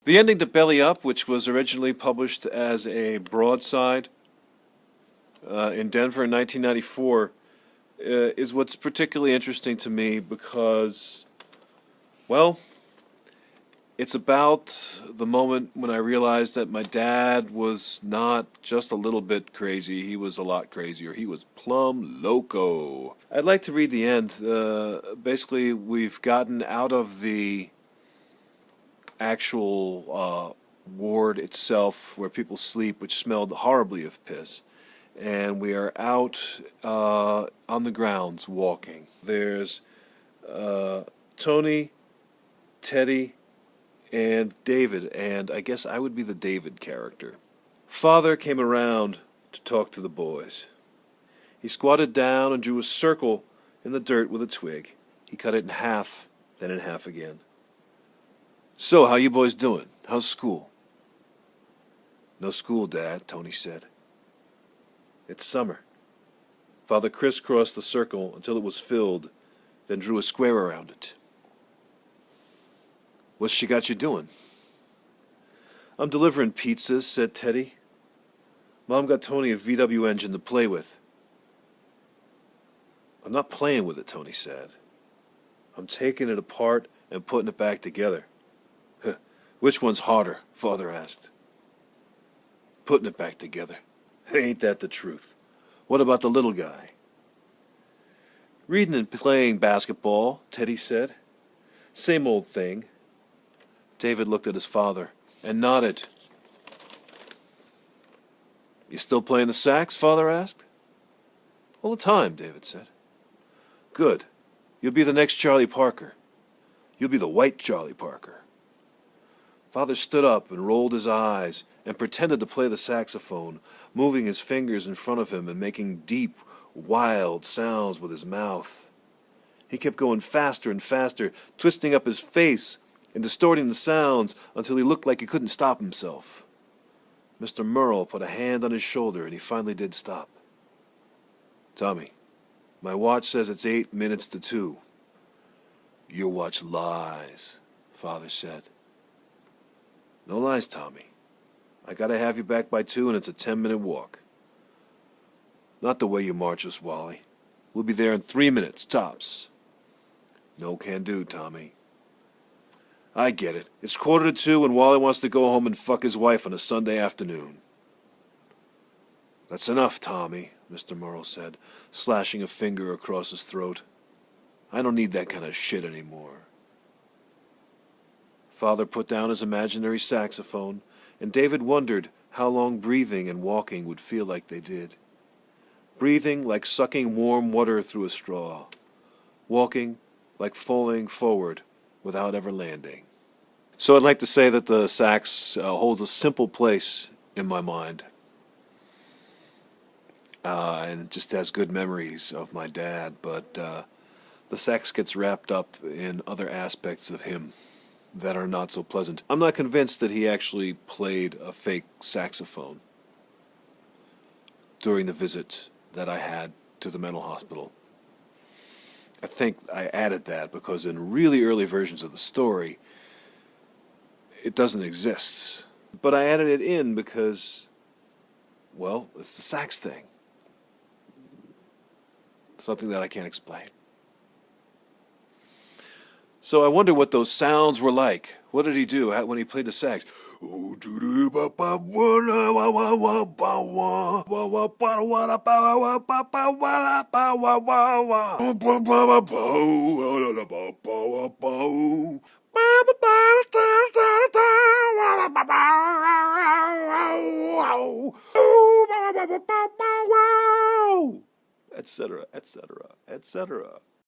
The ending to Belly Up, which was originally published as a broadside in Denver in 1994, is what's particularly interesting to me because, well, it's about the moment when I realized that my dad was not just a little bit crazy, he was a lot crazier. He was plumb loco. I'd like to read the end. Basically, we've gotten out of the actual ward itself where people sleep, which smelled horribly of piss. And we are out on the grounds walking. There's Tony, Teddy, and David, and I guess I would be the David character. Father came around to talk to the boys. He squatted down and drew a circle in the dirt with a twig. He cut it in half, then in half again. "So, how you boys doing? How's school?" "No school, Dad," Tony said. "It's summer." Father crisscrossed the circle until it was filled, then drew a square around it. "What's she got you doing?" "I'm delivering pizzas," said Teddy. "Mom got Tony a VW engine to play with." "I'm not playing with it," Tony said. "I'm taking it apart and putting it back together." "Which one's harder?" Father asked. "Putting it back together." "Ain't that the truth? What about the little guy?" "Reading and playing basketball," Teddy said. "Same old thing." David looked at his father and nodded. "You still playing the sax?" Father asked. "All the time," David said. "Good. You'll be the next Charlie Parker. You'll be the white Charlie Parker." Father stood up and rolled his eyes and pretended to play the saxophone, moving his fingers in front of him and making deep, wild sounds with his mouth. He kept going faster and faster, twisting up his face and distorting the sounds until he looked like he couldn't stop himself. Mr. Merle put a hand on his shoulder and he finally did stop. "Tommy, my watch says it's 8 minutes to 2. "Your watch lies," Father said. "No lies, Tommy. I gotta have you back by 2 and it's a 10-minute walk." "Not the way you march us, Wally. We'll be there in 3 minutes, tops." "No can do, Tommy." "I get it. It's 1:45 and Wally wants to go home and fuck his wife on a Sunday afternoon." "That's enough, Tommy," Mr. Merle said, slashing a finger across his throat. "I don't need that kind of shit anymore." Father put down his imaginary saxophone, and David wondered how long breathing and walking would feel like they did. Breathing like sucking warm water through a straw. Walking like falling forward without ever landing. So I'd like to say that the sax holds a simple place in my mind. And just has good memories of my dad, but the sax gets wrapped up in other aspects of him that are not so pleasant. I'm not convinced that he actually played a fake saxophone during the visit that I had to the mental hospital. I think I added that because in really early versions of the story, it doesn't exist. But I added it in because, well, it's the sax thing. Something that I can't explain. So I wonder what those sounds were like. What did he do when he played the sax? Etc., etc., etc.